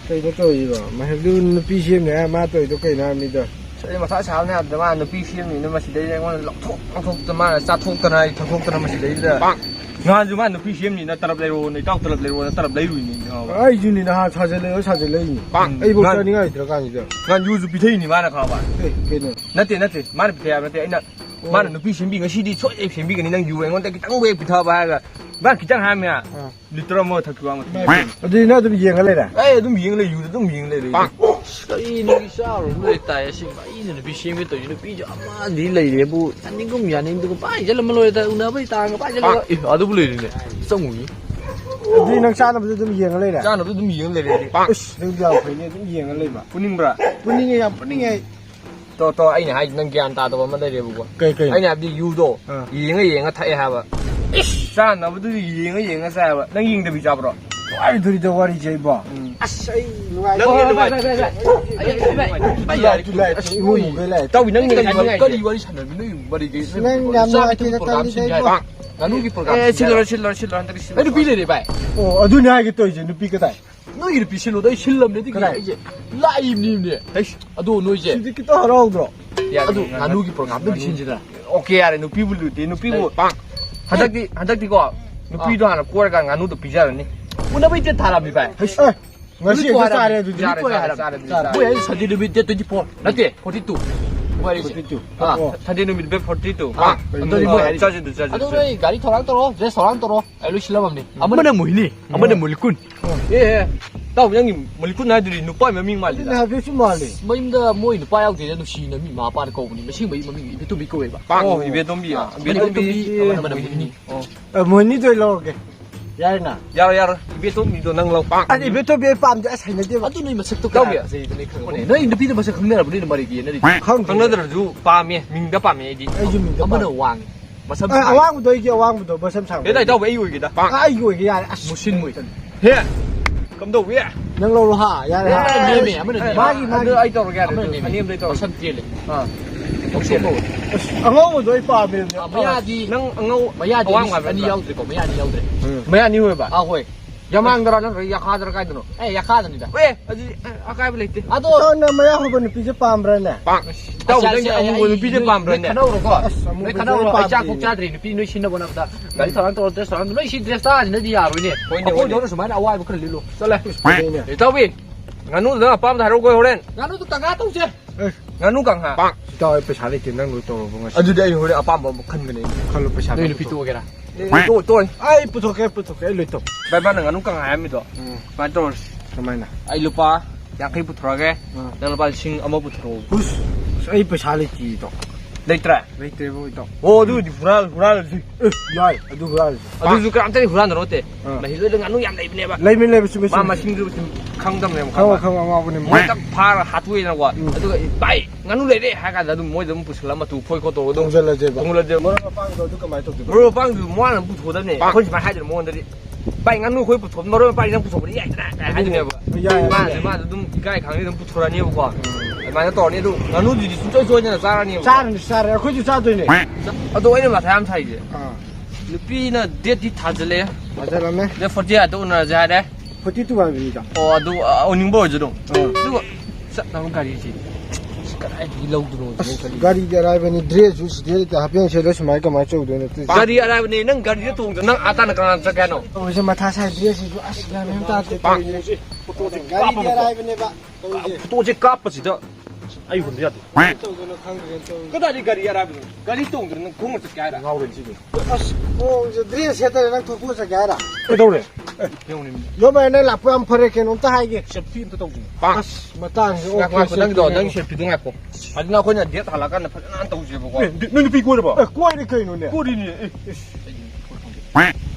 Kayaknya tuh iya, mah dulu pisim ya, mah tuh itu kayak namanya. Saya masa sia ne da ma no pisim ni no masih dai ngwan lok thok ma sa thok tana thok tana masih dai da. Nga ju ma no pisim ni na tarap lai ro ni taw tarap lai ro na tarap lai ru ni. Ai ju ni na 사질래 ni. Ai bo ta ni ga 들어가 ni da. Nga ju zu pithai ni ma na kha ba. Kayaknya. Nate ma na pithai nate ai na ma na no pisim bi ngasi di choi ai pisim bi ga ni nang ju ai ngon ta kitang we pitha ba ga. Ba kitang ha me ya. Litra mo thak wa ma. Adi na dum yeng lai da. Ai dum yeng lai yu dum yeng lai ri. Cái này sao rồi người ta xin phải nó bị xem cái tuổi nó bị mà đi lấy để bu anh đi công nhà nên tôi phải chứ là mà lôi ta nó bị ta phải chứ là ở đâu lấy này xong rồi Adi nang sa na dum yeng lai da. Cha no dum yeng lai ri. Dum diao phai ni dum yeng lai ba. Puning bra. Puning ai. To ai ne hai nang gyan ta to ma dai re bu ko. Kai. Ai ne abdi yu do. Yeng thai ha ba. Sa na bu du yeng sa ba. Nang yeng da bi cha bro. Ai duri da wari jai ba. Asai lungai. bây giờ Ui cái này. Tao bị nang ni có đi qua đi sản nó mà đi cái Nang ngam na ki ta tali dai ba. nó cái program Chilo han ta ấy nó bị này vậy Oh, adu ni ai cái tôi je nu pi cái tai. nó cái bị xin nó đấy xin lầm đấy thì cái gì lại im im nè đấy ado nó gì Sidi kita harau bro. Ya ado nó cái program nó bị xin gì đó Okay ya nu pi bu lu ti nu pi bu. Hadak ti ko. Nu pi do han ko ga nganu to pi ja ni. nó bị chết thà làm gì vậy Ngasi ka sa re du. 뭐야 사진을 밑에 24 나한테 42 뭐야 이거 Ah, tadi nu bit 42. Anthony mo ya Charge tu charge. Aduh nih gari thorang toro je sorang toro ai lu silam amni amana muhini amana mulikun Eh, tao yang ni mulikun na diri nu pa me ming mal Na bi su ma le. mayimda moi nu pa yaw de nu si na mi ma pa ko ni masing mai mami bi tu bi ko ba Oh, ibe tombi ah. Ibe tombi. amana muhini Oh. Mo ni doi lo ke. Yar na. Yar, ibe tombi do nang lo. Ani be to be pam ja sai na de ba. atu ni masak tu Tao ka bi sei ni khang ne nei nu pi de masak khang ne ra ni mari gi ne ri Khang. Khang na dar ju pa me, ming da pa me di. Ai ju mi da. amana wang masam Awang doi ki awang do ba sam sang. Thế này tao với yêu gì đó. Ai yu ki ya. musin moi He. Cầm đầu vậy. Nang lo ha ya ha ha. ne me amana ne Magi magi. Ai tao ra amana cái. ne Anh em đây tao. masam tiele À. musin mo Angong doi pa be. maya di Nang ngau maya di awang wa ani yaw de ko maya ni yaw de Maya ni hoy ba. a hoi Jamang dara nang ya kha dara kai dono. eh ya ka ni da We, aji akai bele te. ado To na ma ya ho ban pi je pam ra na. Pang. Tao đang ang ngồi pi je pam rồi nè. Khano ro ko. Amu Nei ba khano doi ro pa ai cha bi. ko cha dri ni pi noi sin na bona da. Gari thorang to te thorang noi sin dress ta ni na di ya ro ni. Ko do na sumai na awai bu khali lo. Sao lại? Để tao bi. Nganu da pam da ro ko horen. Nganu tu tanga tu je. Nganu kang ha. Pang. To pe sa le tin nang lo to bo ngas. Adu dai hore apam ba khan gane. Khalo pe sa. Noi ni pi tu ke ra. To. Ai pu to ke lo to. Bai ba nganu kang ha mi to. Ba to. Kamai na. Ai lupa. Yang kai putra ke. Nang lupa sing ama putra. Hus. Ai pe sa le ki to. Dai tra. Wait te bo to. Oh, du di fural ji. Yai, adu ga. Adu zu kram tadi fural ro te. Ma hi le nganu yam dai bne ba. Lai min le su Ma ma sing du khang dam ne ma. Khang ma bo ne. Moi tak phara hatui na wa. Adu bai nganu le de ha ka da du moi dum pusla ma tu phoi ko to do. Dong la je ba. Dong la je. Mo ra pang do du ka mai to. Ro pang du mo na bu thu da ne. Khoi ma ha de mo da di. Bai nganu khoi bu thu ma ro bai nang bu thu ba yai da. Ha de ne ba. Ma dum gai khang ni dum bu thu ra ni ba ko. Ai ma to ni du nganu di su choi choi na sa ra ni. Sa ra khoi ju sa do ne. Adu ai ma tham thai je. Ah. Lupi na det di thajle. Ma da la me. Le forti adu na ja de. 42 ba bi da. Oh, adu oning bo je dong. Du sa na ga ri ji. Cái đi lâu rồi. Gari de rai ba ni dress ju si de ta hapian se lo smai ka ma chou do ne. Gari ara ne nang gari de tung nang ata na kana sa kano. O se ma tha sai dress ju as la me ta te. Gari de rai ba ne ba. To je kap pa si da. Ai hun ya de. To do no khang de to. Ka da di gari ara ba. Gari tung nang khong sa ka ra. Ngau ren ji. As o je dress se ta nang thu sa ga ra. Ke do re. Yong ni. Yo ba ne la pam phare ke no ta hai ge. Se pin to to. As ma ta o Ngak nang do nang se pi dong ko. Adi na ko nya det hala kan pa nan to je ba ko. Nung pi ko ba? Ko ni kai no ne. Ko rin ni.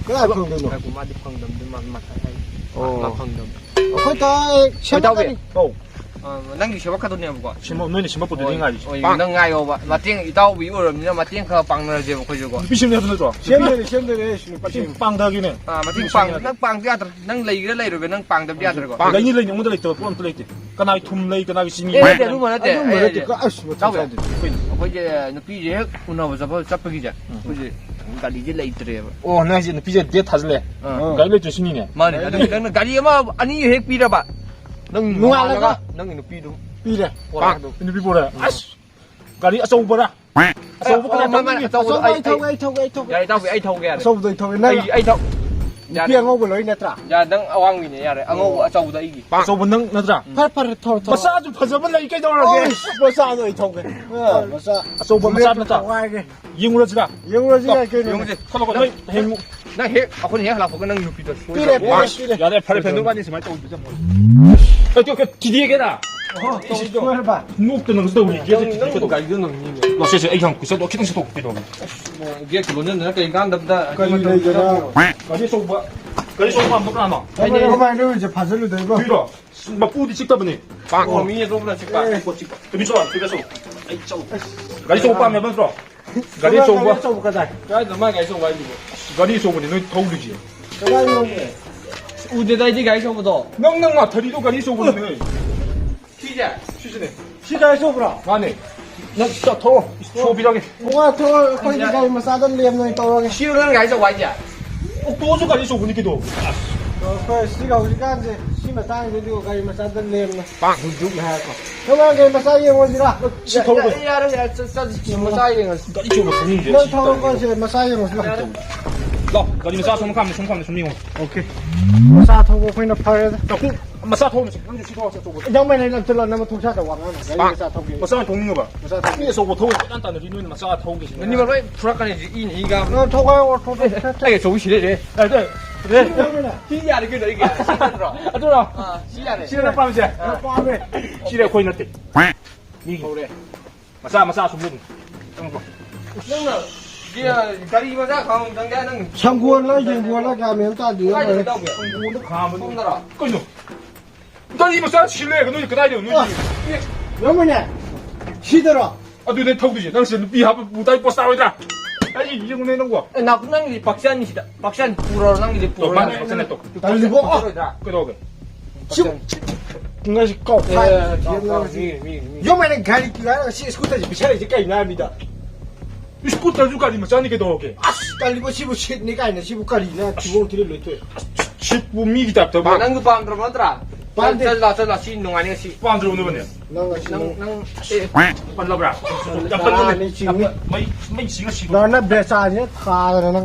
Ko la ko no. Ko ma di phang dam di ma thai. Ma phang dam. Ko ta che ta ni. Oh. Nang di se ba ka to ne ba ko. Shimo noi ni shimo po de ngai. Oi nang ngai yo ba. Ma tiang i tao bi wo ro ni ma tiang kha pang na je ba ko je ko. Pi shim ne ba zo. 先的先的嘞，是 Pa shim pang da gi ne. Ah, ma tiang pang dia ter nang lai ge lai ro nang pang da dia ter ko. Ga ni le ni mo de le to po to le te. Kana thum le kana gi sini. Eh, lu ma na te. 啊，没得这个，是我操的。 ko je no pi je ku no ba sa ba chap gi ja. Ko je ga li je lai tre ba. Oh, na ji ni pi je de thas le. Ga le to sini ne. Ma ni nang ga li ma ani hek pi da ba. 능아라가 능이 누피도 삐래. 보라도 근데 비보래. 아씨. 가리 아서우버라. 아서우버 그냥 Sao ai thâu ai thâu ai thâu. 야 이따 왜 아이타오게 야 Sao rồi thâu này. 아이 아이타오 Piang ngô với lối này tra. 야 능 아왕이네 야래 앙어 아짜우다 이기 아서우버 능 나더라. Phát phát thâu thâu. 마사 좀 파서면 나 이게 Ôi, 돌아게. massage rồi thâu cái. Massage. 아서우버 마사 나타. Ai cái. 이용으로지라. Yung rồi gì cái này. 용지 커버가 너 해무. 나해 아코니 해 하라고 능 누피도 삐래 삐래. 야내 팔에 밴드 많이 있으면 또 우리자 뭐. 그 뒤에게다. Tôi 해봐. 목도는 그래도 우리 이게 능도 가이드 능이네 너 세세 애형 그래도 기둥시도 없기도. 이게 그거는 내가 인간답다 Coi như đây cho nó. 가리 소우버. 가리 소우버 안 먹나 너. Hôm nay đâu chỉ phạt rồi đấy không? 뒤로. 막 뿌디 찍다 보니. 빵 좀보다 찍봐 미쳐 그래서 아이 저 가리 소우버 하면 번 들어. 가리 소우버. Sâu cái này. cái gì mà cái số vậy 가리 소우버니 너 더울리지. Cái này không nhỉ? 우대다 이제 cái số đó 넉넉 마 다리도 가리 소우버니. 시작 취지네. Xí sâu rồi. 안에. 나 진짜 더워. 소비하게. Hôm qua thôi, coi như cái massage đơn liềm này to cái. 시우는 cái số vậy nhỉ 또저 가리 소우버니기도. Rồi coi xí đầu xí gan gì. Xí massage thì điều cái massage đơn liềm này. 빵 giúp là có Hôm nay cái massage yêu gì đó? 야 뭐 사이링을 가리 소우버 돈인데. Nó thâu coi gì massage yêu gì đó. 너 가리면 싸서 가면 손가면 손님은. Ok. Massage thâu có phải nó phải. 나 마사 도우면 먼저 시도하자 저거. Nhưng mà này là từ lần nào mà thu sát được hoàng này. Cái massage thâu kia. 마사 동는 거 봐. 위에서 뭐 더워 딴딴 리노는 마사 더운 게 있네. nhưng mà vậy 프라카니 이가 Nó thâu coi thâu. cái số gì đấy 아, 네. 네. 시야 cái đấy cái 시야 아, 들어. 시야 đấy 시내 밤새. Nó qua về. 시내 거의 났대. 이. 마사 좀 먹어. 좀 봐. nhưng mà kia cái gì mà ra không thằng cái nó Sang guồn là gì guồn là cả miếng ta đứa cái rồi. gì đâu vậy 공부도 가면 không ra rồi 꺼져. 나 이거 싸 실내 그 너희 그 나이도 너희. Nếu mà nhỉ? Xí được rồi. 아, 너내 타고 되지. 당신 비 하부 무다이 버스 싸우더라. 아니 이제 내 놓은 거. nào cũng năng gì 박찬이시다 박찬 불어 năng gì 너 불어 만나 전에 또. Tại vì có 그러고. người gì cọc phải. mi Nhưng mà này cái là xí scooter chỉ biết cái cái nào bây giờ. 이 스쿠터 주까지 뭐 짜니게 더 오게. Cái gì mà xí xí này cái này xí cái gì nè chỉ vô thì lấy thôi. 10분 미기 잡다 봐. năng cứ bám rồi nó ra chân là xin đồng anh xin 빵 들어오는 거네. Nó là xí. năng 빨라버라. 야, 빨라. 마이 시가 시고. Nó nó bề xa nhé, thà rồi nó.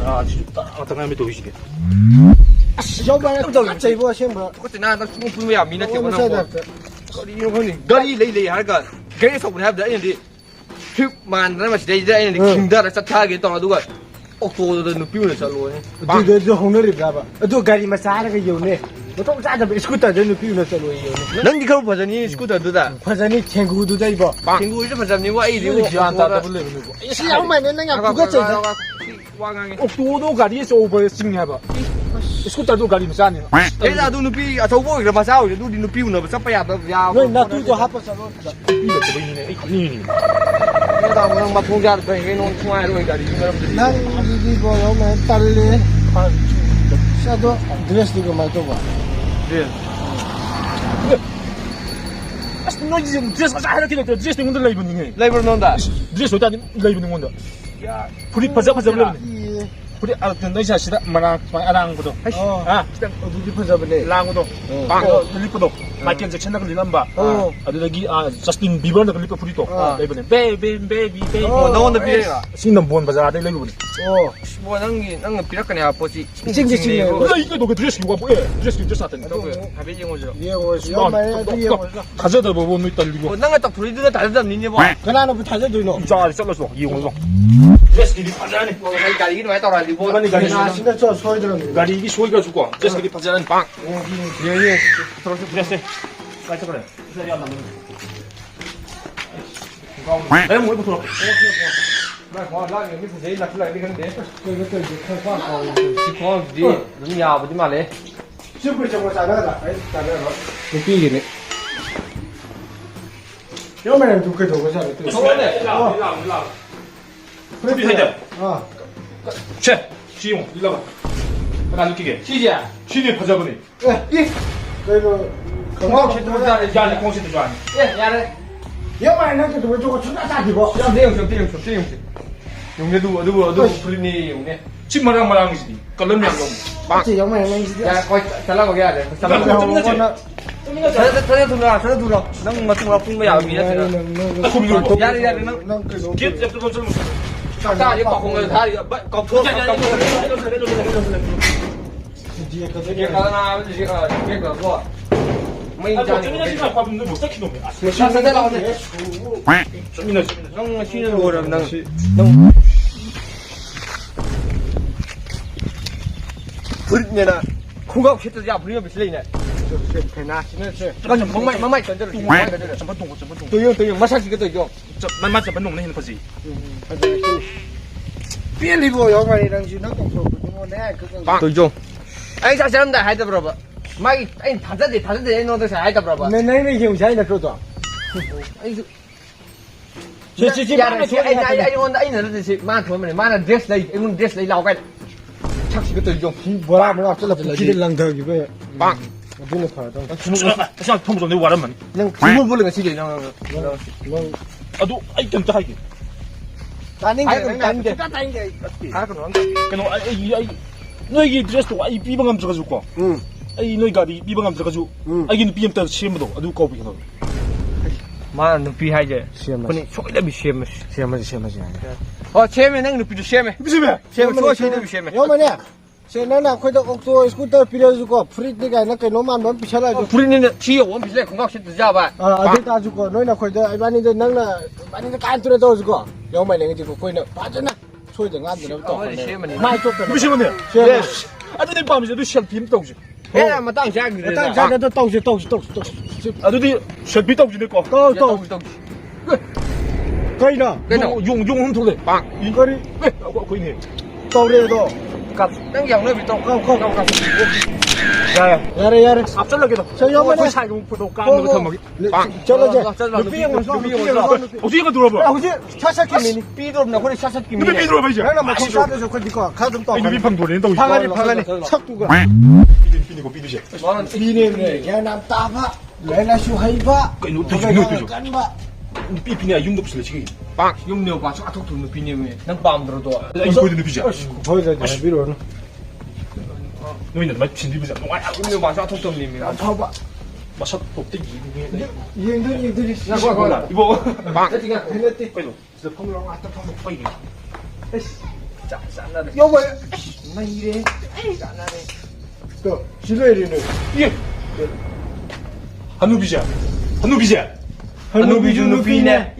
아, 진짜 어떤 사람이 또 오시게. Nhưng mà nó chạy vô xem mà. có thể nào nó cũng vui vẻ mình nó kiểu Nó nó sẽ được. có đi không nhỉ gari lấy hay cái cái số của nó đấy đi thứ mà nó mà đây đây này kinh ra là sát tha cái tao đúng rồi ô tô nó piu này sao luôn Thì không nó được ra bà. Tôi gari mà xa cái nhiều nè. Nó không ra được scooter nó piu nó sao luôn nhiều. nâng đi không phải là như scooter đó à Phải ra đi chèn cú tôi đây bỏ. 친구 이제 맞아 니 와이 리고 Xí áo mày nên nó cũng có chạy ra. 와강에 또도 가리에서 오버 승리해봐. 스쿠터도 가리면 싸네. 얘가 너 누피 아 저거 이거 맞아 우리 누리 누피 우나 sắp ya ya Rồi nó tôi cho hấp vào sao luôn. 이거 또 보이네. 이 가리니. 얘가 그냥 막 공자 배 놓은 통화로 이거 이 Đang đi vào nó mà tắt lên. Sao đó dress đi mà tôi bảo. 너 이제 드레스 잘 이렇게 됐다. 드레스 입는 걸 입는 게. 레이버 논다 드레스 어디다 이거 입는 건데. 야, 불이 퍼져 버려. 불이 아, 너 이제 시다 마랑 아랑 거도. 아, 어디 퍼져 버려. 랑고도. 빵. 리퍼도. 마이클 잭슨 그 리남바. 아들기 아 저스틴 비버는 그 리퍼 불이도. 이번에 베이비. 너 오늘 비례가 신남 본 바자 아들 레이브. 뭐 낭기 낭은 비락가냐 아버지 찡찡찡. 너 이거 너그 드레스 입고 뭐 드레스 입고 샀더니. 가베지 오죠 이거 mà đi 가져다 보고 너 일단 이거. 낭가 딱 불이드가 다르다 니네 봐 cái nào nó phải thay rồi nó. 자, 잘랐어. 이용해서. 드레스 입이 파자네. 가리 이거 왜 따라 리보 아니 가리 À, xin cho xôi rồi. 가리 이게 소이가 죽고 드레스 입이 파자네. 빵. 예예 드레스. 깔짝 그래. 드레스 안 남는. 내가 뭐 입고 mà có lại cái giấy là lại đi gần đấy Tôi cái gì không qua cầu. chỉ có gì nó nhào vào chứ mà lấy Chưa phải trong cái đó là phải trả lời rồi. Cái gì đấy. Nếu mà làm chủ cái đồ cái sao được. 좋네 우리 해야 À. 체, 지용, 일로 와. 하나 느끼게. 시지야 취리 파자보니. Ê, đi. Đây rồi. Không không có chỉ chuyện tôi đó. ra để 야, 니 공신도 좋아하니. 야 đây Nếu mà nó cái đồ cho chúng ta ra thì bỏ. 야 대용 용내 누구 불리니 용내 집마랑 마랑이지. 깔럼이 안 놈. Chỉ giống mày này. 야 거기 잘라고 해야 돼 Không có nó. 전에 둘러 전에 둘러 능 맞은 거 풍미 야 미야 야리 야리 능 길 잡고 좀 자 이거 공을 다 꺾어 이게 가나 이게 그거 mấy 아, trang 좀 이나 지금 밥은 못 삭히 놈이. 아, sao sẽ đâu này 좀 이나. nó xin rồi rồi nó bự không có cái gì bự bị lấy này phải na con nhầm mong mày chân chân tôi dùng massage cái tôi dùng 만만 잡은 놈네 하는 거지. biết đi bộ giống vậy đang chỉ nó tổng số của chúng nó đấy tôi dùng anh sao xem đại hai tập rồi mày anh thằng gì anh nói tôi sẽ hai tập rồi nên này mới hiểu sai là chỗ đó anh chị anh là gì mà thôi mà mà là dress đây anh muốn dress đây lau cái chắc chỉ cái tôi dùng bữa nào nó rất là chỉ đến lần đầu như vậy bang cái này phải đâu 다시 통보 좀 내고 와라만. nhưng không muốn cái gì nó 아, 너 아이 좀 하기. đánh Ai cái cũng đánh đánh cái đánh cái ai còn nói 그너 아이 너에게 드레스도 아이 비방감 들어가지고. 응 아이 너희가 비방감 들어가지고. 아이는 비엠 때 시험도 아주 거부 너. mà nó phi hay vậy xem mà con này sôi đã bị xem xem mà xem mà năng được bị xem mày 무슨 말? xem mà sôi đã bị xem mày 요 뭐냐 쟤는 아코도 옥토 스쿠터 빌려주고 프리티가 이렇게 노만 넌 비춰라줘 우리는 지요 원 비슷해 건강 시트 잡아 아 어디 가지고 너희나 코도 이반이도 너나 많이도 깐뚜레 넣어주고 요 뭐냐 지고 코이는 빠져나 소리도 안 들어 또 많이 쫓다 무슨 말이야? 쟤 아주 내 밤에 너 시험 비엠 떠오지. thế mà tăng giá người 땅 자자도 떡지 아주 네 시험 비 떠오지 내 거. 또또 거이나 용용 훔쳐래. 빵 이거리 왜? 거기 네. 떠오래도 cặp đang dòng nơi bị tông không 야야. 야래 앞잘라게다. 저 요번에 그 사이 도 까는 거 탐하기. 저러지 어디가 들어봐. 아버지 차사키미니 삐도 없나 그래 샤샤 끼미 근데 비 들어봐 이제. 내가 뭐 공사도 좋고 니까 가좀 떠 이거 비팡 돌린다고. 방안이 척두가 비니고 비비지. 비네네 걔남 따봐 내가 슈하이바 그 이거 깐바 비비냐 융도 없을래 지금. 빵 용료 봐 쫙 톡톡 느 비니면 난 밤들어도 이거 보이는 비비지. 보여줘 비로는 너 있는 말 진비비지. 용료 봐쫙 톡톡 님이 봐봐 마셔 또 얘들이 나 거라 이거 빵 해냈지 빨리. 저 펑이랑 왔다 펑 빨리. 짠나네 여보 나 이래 짠나네 또 지뢰리는 예. 한누비자. 한누비자. 한누비주 누비네